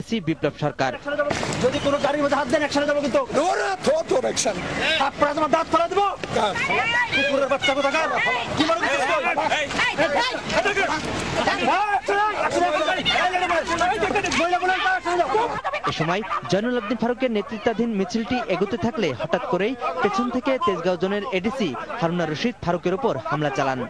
ADC বিপ্লব সরকার। যদি কোনো গাড়ির মধ্যে হাত দেন একসাথে যাবো কিন্তু আপনারা দাঁত ফেলা দেবো কুকুরের বাচ্চা কোথাকার কি মনে এ সময় জয়নুল আবদিন ফারুকের নেতৃত্বাধীন মিছিলটি এগোতে থাকলে হঠাৎ করেই পেছন থেকে তেজগাঁও জোনের এডিসি হারুনা রশিদ ফারুকের উপর হামলা চালান।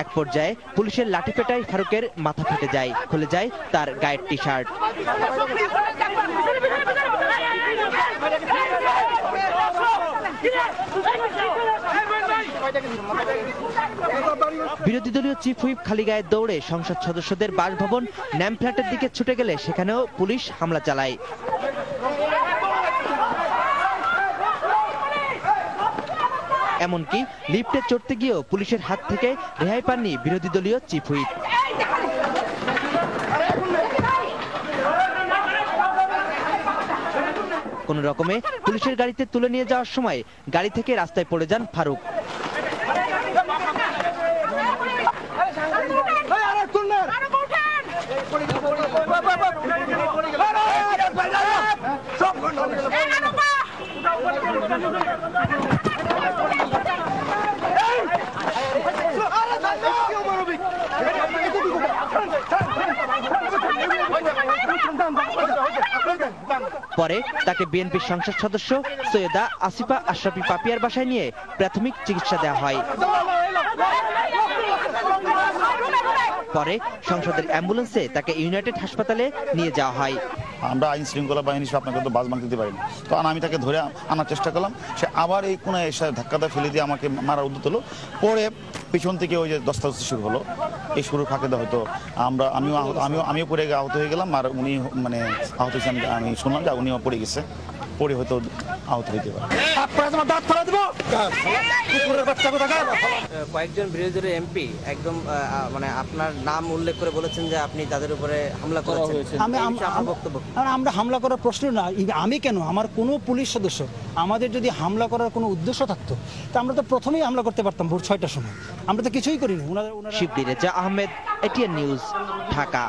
এক পর্যায়ে পুলিশের লাঠিপেটায় ফারুকের মাথা ফেটে যায়, খুলে যায় তার গায়ের টি শার্ট। বিরোধী দলীয় চিফ হুইপ খালি গায়ে দৌড়ে সংসদ সদস্যদের বাসভবন ন্যাম ফ্ল্যাটের দিকে ছুটে গেলে সেখানেও পুলিশ হামলা চালায়। এমনকি লিফটে চড়তে গিয়েও পুলিশের হাত থেকে রেহাই পাননি বিরোধী দলীয় চিফ হুইপ। কোন রকমে পুলিশের গাড়িতে তুলে নিয়ে যাওয়ার সময় গাড়ি থেকে রাস্তায় পড়ে যান ফারুক। পরে তাকে বিএনপির সংসদ সদস্য সৈয়দা আসিফা আশরাফি পাপিয়ার বাসায় নিয়ে প্রাথমিক চিকিৎসা দেওয়া হয়। পরে সংসদের অ্যাম্বুলেন্সে তাকে ইউনাইটেড হাসপাতালে নিয়ে যাওয়া হয়। আমরা আইন শৃঙ্খলা বাহিনী হিসেবে আপনাকে তো বাস ভাঙতে দিতে পারিনি, তখন আমি তাকে ধরে আনার চেষ্টা করলাম। সে আবার এই কোনায় এসে ধাক্কাটা ফেলে দিয়ে আমাকে মারা উদ্যত হলো। পরে পিছন থেকে ওই যে দস্তাদস্তি শুরু হলো। এই শুরুর ফাঁকে হয়তো আমিও পড়ে আহত হয়ে গেলাম, আর উনি মানে আহত হয়েছে আমি শুনলাম যে উনিও পড়ে গেছে, পড়ে হয়তো আহত হইতে পারে। কয়েকজন বিরোধী দলের এমপি একদম মানে আপনার নাম উল্লেখ করে বলেছেন যে আপনি তাদের উপরে হামলা করেছেন। আমরা হামলা করার প্রশ্ন না, আমি কেন, আমার কোনো পুলিশ সদস্য আমাদের যদি হামলা করার কোনো উদ্দেশ্য থাকতো তা আমরা তো প্রথমেই হামলা করতে পারতাম ভোর 6টার সময়। আমরা তো কিছুই করিনি। শিবলি রেজা আহমেদ, এটিএন নিউজ, ঢাকা।